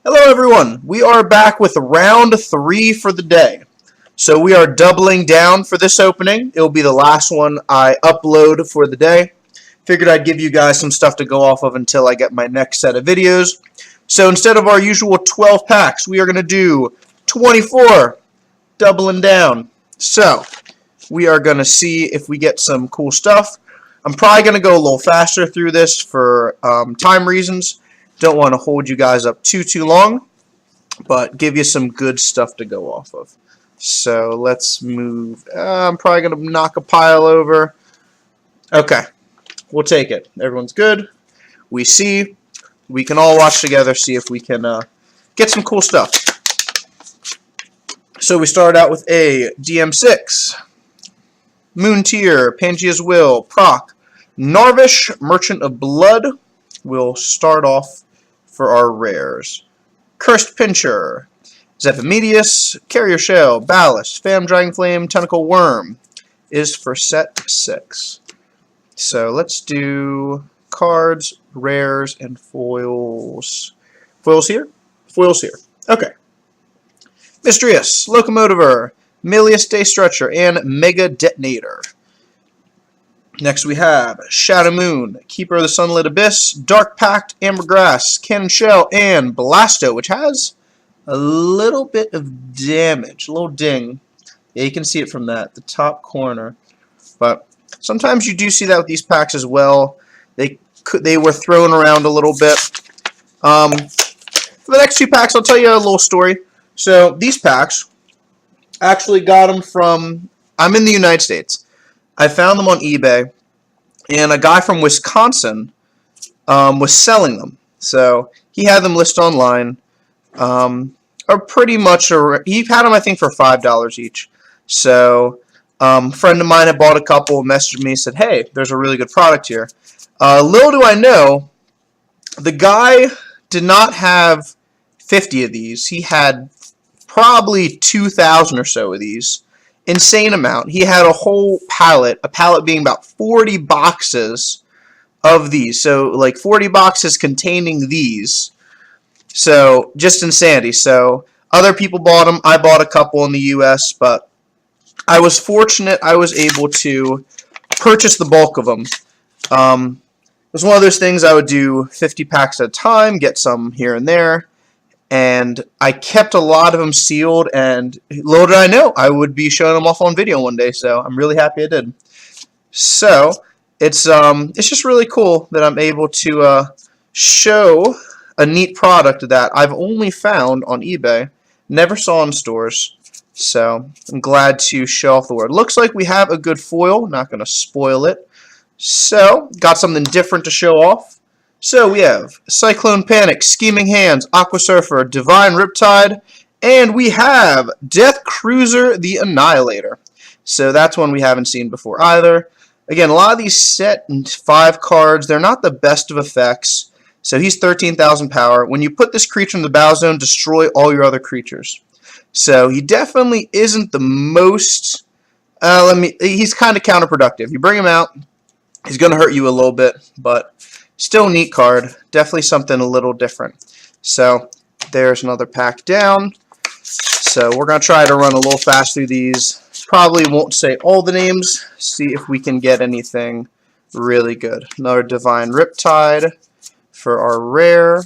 Hello everyone, we are back with round 3 for the day. So we are doubling down for this opening. It will be the last one I upload for the day. Figured I'd give you guys some stuff to go off of until I get my next set of videos. So instead of our usual 12 packs, we are going to do 24, doubling down. So we are going to see if we get some cool stuff. I'm probably going to go a little faster through this for time reasons. Don't want to hold you guys up too long, but give you some good stuff to go off of. So let's move. I'm probably going to knock a pile over. Okay, we'll take it. Everyone's good. We see. We can all watch together, see if we can get some cool stuff. So we start out with a DM6, Moon Tier, Pangea's Will, Proc, Narvish, Merchant of Blood. We'll start off for our rares. Cursed Pincher, Zephyrmedius, Carrier Shell, Ballast, Fam Dragonflame, Tentacle Worm is for set 6. So let's do cards, rares, and foils. Foils here? Foils here. Okay. Mysterious, Locomotiver, Milius Day Stretcher, and Mega Detonator. Next we have Shadow Moon, Keeper of the Sunlit Abyss, Dark Pact, Ambergrass, Cannon Shell, and Blasto, which has a little bit of damage, a little ding. Yeah, you can see it from that, the top corner. But sometimes you do see that with these packs as well. They were thrown around a little bit. For the next 2 packs, I'll tell you a little story. So these packs, I actually got them from, I'm in the United States. I found them on eBay, and a guy from Wisconsin was selling them. So he had them listed online, or pretty much, he had them I think for $5 each. So a friend of mine had bought a couple, messaged me, said, hey, there's a really good product here. Little do I know, the guy did not have 50 of these. He had probably 2,000 or so of these. Insane amount. He had a whole pallet, a pallet being about 40 boxes of these. So like 40 boxes containing these. So just insanity. So other people bought them. I bought a couple in the US, but I was fortunate I was able to purchase the bulk of them. It was one of those things I would do 50 packs at a time, get some here and there. And I kept a lot of them sealed, and little did I know I would be showing them off on video one day, so I'm really happy I did. So it's just really cool that I'm able to show a neat product that I've only found on eBay, never saw in stores. So I'm glad to show off the word. Looks like we have a good foil, not going to spoil it. So got something different to show off. So we have Cyclone Panic, Scheming Hands, Aqua Surfer, Divine Riptide, and we have Death Cruiser the Annihilator. So that's one we haven't seen before either. Again, a lot of these set in 5 cards, they're not the best of effects. So he's 13,000 power. When you put this creature in the battle zone, destroy all your other creatures. So he definitely isn't the most, he's kind of counterproductive. You bring him out, he's going to hurt you a little bit, but still a neat card. Definitely something a little different. So there's another pack down. So we're going to try to run a little fast through these. Probably won't say all the names. See if we can get anything really good. Another Divine Riptide for our rare.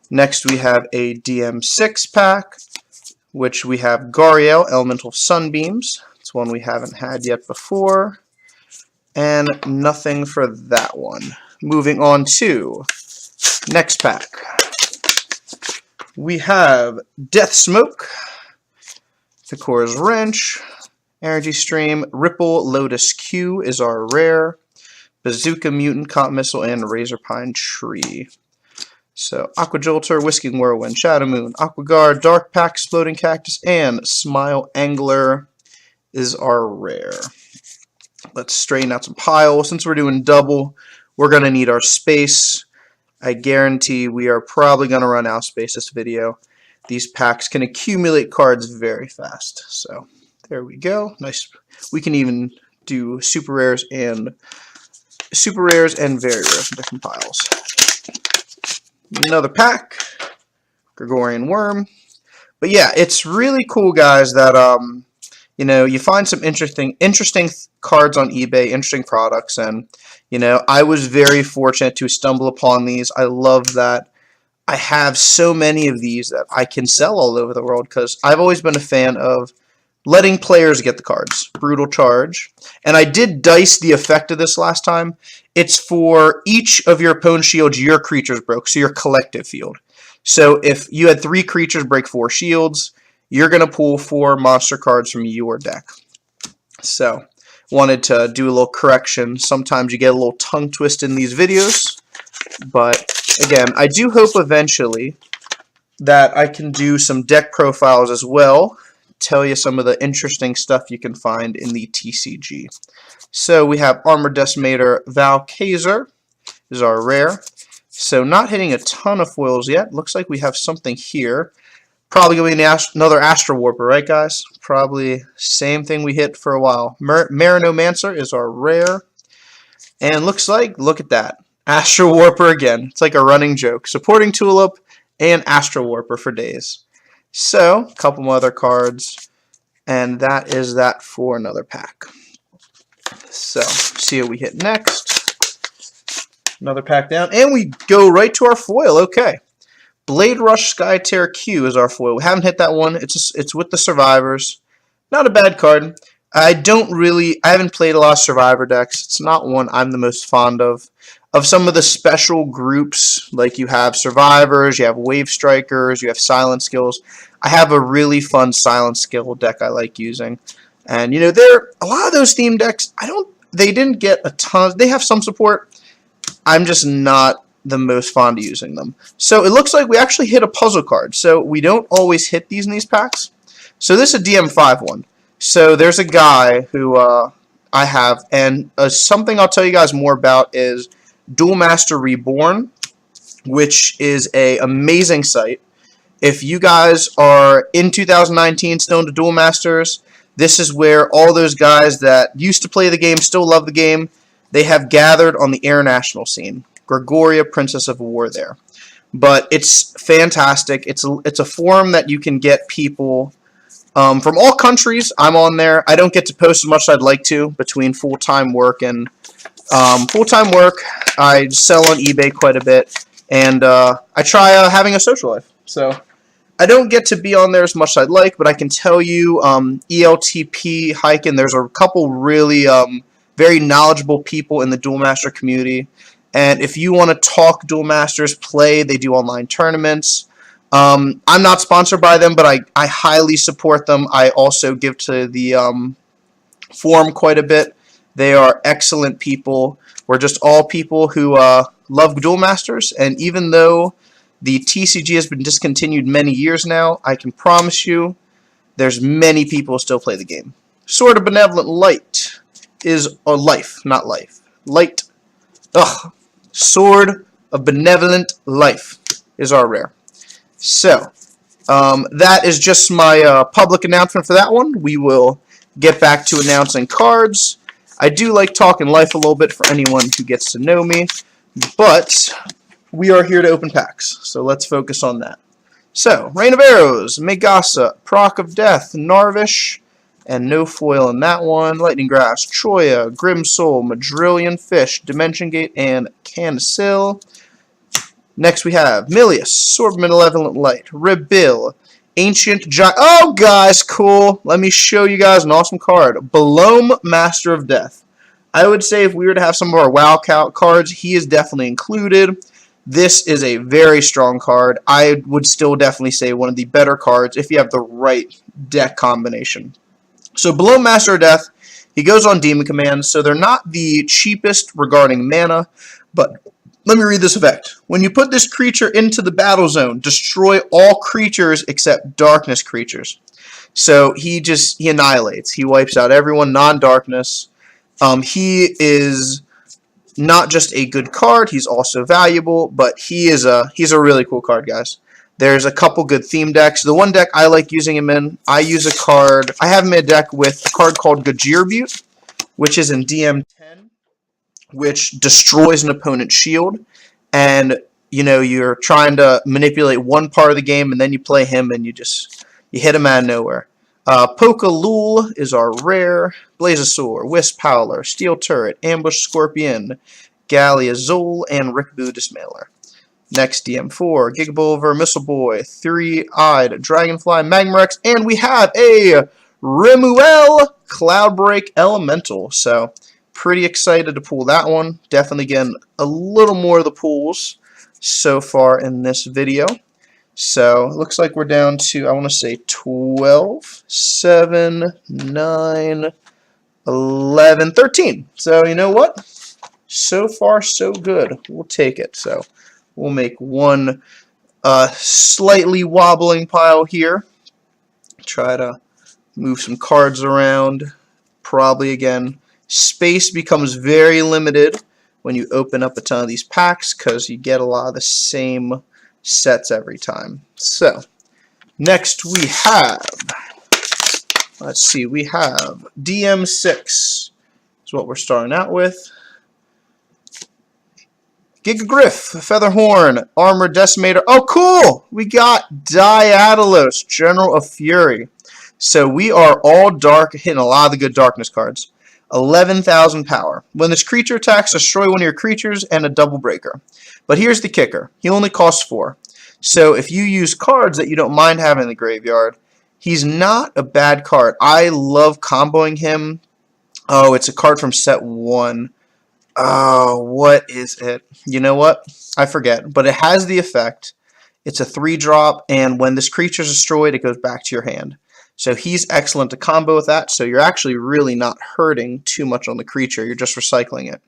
Next we have a DM6 pack, which we have Gariel, Elemental Sunbeams. It's one we haven't had yet before. And nothing for that one. Moving on to next pack. We have Death Smoke, Thikora's Wrench, Energy Stream, Ripple, Lotus Q is our rare, Bazooka Mutant, Cotton Missile, and Razor Pine Tree. So Aqua Jolter, Whisking Whirlwind, Shadow Moon, Aqua Guard, Dark Pack, Exploding Cactus, and Smile Angler is our rare. Let's straighten out some piles. Since we're doing double, we're going to need our space. I guarantee we are probably going to run out of space this video. These packs can accumulate cards very fast. So there we go. Nice. We can even do super rares and very rares in different piles. Another pack. Gregorian Worm. But yeah, it's really cool, guys, that you know, you find some interesting cards on eBay, interesting products, and you know, I was very fortunate to stumble upon these. I love that I have so many of these that I can sell all over the world because I've always been a fan of letting players get the cards. Brutal Charge. And I did dice the effect of this last time. It's for each of your opponent's shields your creatures broke, so your collective field. So if you had 3 creatures break 4 shields, you're going to pull 4 monster cards from your deck. So, wanted to do a little correction. Sometimes you get a little tongue twist in these videos. But, again, I do hope eventually that I can do some deck profiles as well. Tell you some of the interesting stuff you can find in the TCG. So we have Armor Decimator Valkaiser is our rare. So not hitting a ton of foils yet. Looks like we have something here. Probably going to be another Astro Warper, right guys? Probably same thing we hit for a while. Marinomancer is our rare. And looks like, look at that. Astro Warper again. It's like a running joke. Supporting Tulip and Astro Warper for days. So, a couple more other cards, and that is that for another pack. So, see what we hit next. Another pack down, and we go right to our foil. Okay. Blade Rush Skytear Q is our foil. We haven't hit that one. It's with the Survivors. Not a bad card. I haven't played a lot of Survivor decks. It's not one I'm the most fond of. Of some of the special groups, like you have Survivors, you have Wave Strikers, you have Silent Skills. I have a really fun Silent Skill deck I like using. And, you know, a lot of those theme decks, they didn't get a ton, they have some support. I'm just not the most fond of using them. So it looks like we actually hit a puzzle card. So we don't always hit these in these packs. So this is a DM5 one. So there's a guy who I have, and something I'll tell you guys more about is Duel Master Reborn, which is an amazing site. If you guys are in 2019 still into Duel Masters, this is where all those guys that used to play the game, still love the game, they have gathered on the international scene. Gregoria, Princess of War there. But it's fantastic. It's a forum that you can get people from all countries. I'm on there. I don't get to post as much as I'd like to between full-time work and I sell on eBay quite a bit, and I try having a social life. So I don't get to be on there as much as I'd like, but I can tell you ELTP hiking. There's a couple really very knowledgeable people in the Duel Master community, and if you want to talk Duel Masters, play. They do online tournaments. I'm not sponsored by them, but I highly support them. I also give to the forum quite a bit. They are excellent people. We're just all people who love Duel Masters, and even though the TCG has been discontinued many years now, I can promise you there's many people who still play the game. Sword of Benevolent Light is life, not life. Light. Ugh. Sword of Benevolent Life is our rare. So, that is just my public announcement for that one. We will get back to announcing cards. I do like talking life a little bit for anyone who gets to know me, but we are here to open packs, so let's focus on that. So, Rain of Arrows, Megasa, Proc of Death, Narvish, and no foil in that one. Lightning Grass, Troya, Grim Soul, Madrillion Fish, Dimension Gate, and Canacil. Next we have Milius, Sword of Malevolent Light, Rebil, Ancient Giant. Oh, guys, cool. Let me show you guys an awesome card. Belome, Master of Death. I would say if we were to have some of our WoW cards, he is definitely included. This is a very strong card. I would still definitely say one of the better cards if you have the right deck combination. So Belome, Master of Death, he goes on Demon Command, so they're not the cheapest regarding mana, but let me read this effect. When you put this creature into the battle zone, destroy all creatures except darkness creatures. So he annihilates. He wipes out everyone, non-darkness. He is not just a good card, he's also valuable, but he's a really cool card, guys. There's a couple good theme decks. The one deck I like using him in, I use a card, I have him in a deck with a card called Gajirbute, which is in DM10. Which destroys an opponent's shield, and you know, you're trying to manipulate one part of the game, and then you play him, and you hit him out of nowhere. Pokalul is our rare. Blazosaur, Wisp Howler, Steel Turret, Ambush Scorpion, Galliazul, and Rickboo Dismailer. Next, DM4, Gigabulver, Missile Boy, Three-Eyed Dragonfly, Magmarex, and we have a Remuel Cloudbreak Elemental. So, pretty excited to pull that one. Definitely getting a little more of the pulls so far in this video. So, it looks like we're down to, I want to say 12, 7, 9, 11, 13. So, you know what? So far, so good. We'll take it. So, we'll make one slightly wobbling pile here. Try to move some cards around. Probably, again, space becomes very limited when you open up a ton of these packs because you get a lot of the same sets every time. So, next we have, let's see, we have DM6 is what we're starting out with. Gigagriff, Featherhorn, Armor Decimator. Oh, cool! We got Diadalos, General of Fury. So we are all dark, hitting a lot of the good darkness cards. 11,000 power. When this creature attacks, destroy one of your creatures and a double breaker. But here's the kicker. He only costs 4. So if you use cards that you don't mind having in the graveyard, he's not a bad card. I love comboing him. Oh, it's a card from set 1. Oh, what is it? You know what? I forget. But it has the effect. It's a 3-drop, and when this creature is destroyed, it goes back to your hand. So he's excellent to combo with that, so you're actually really not hurting too much on the creature. You're just recycling it.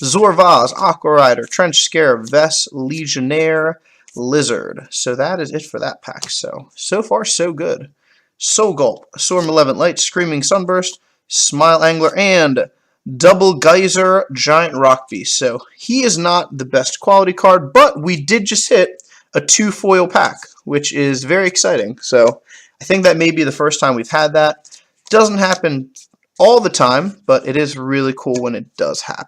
Zorvaz, Aqua Rider, Trench Scarab, Vess, Legionnaire, Lizard. So that is it for that pack. So far, so good. Soul Gulp, Sword Malevolent Light, Screaming Sunburst, Smile Angler, and Double Geyser Giant Rock Beast. So he is not the best quality card, but we did just hit a 2-foil pack, which is very exciting. So I think that may be the first time we've had that. Doesn't happen all the time, but it is really cool when it does happen.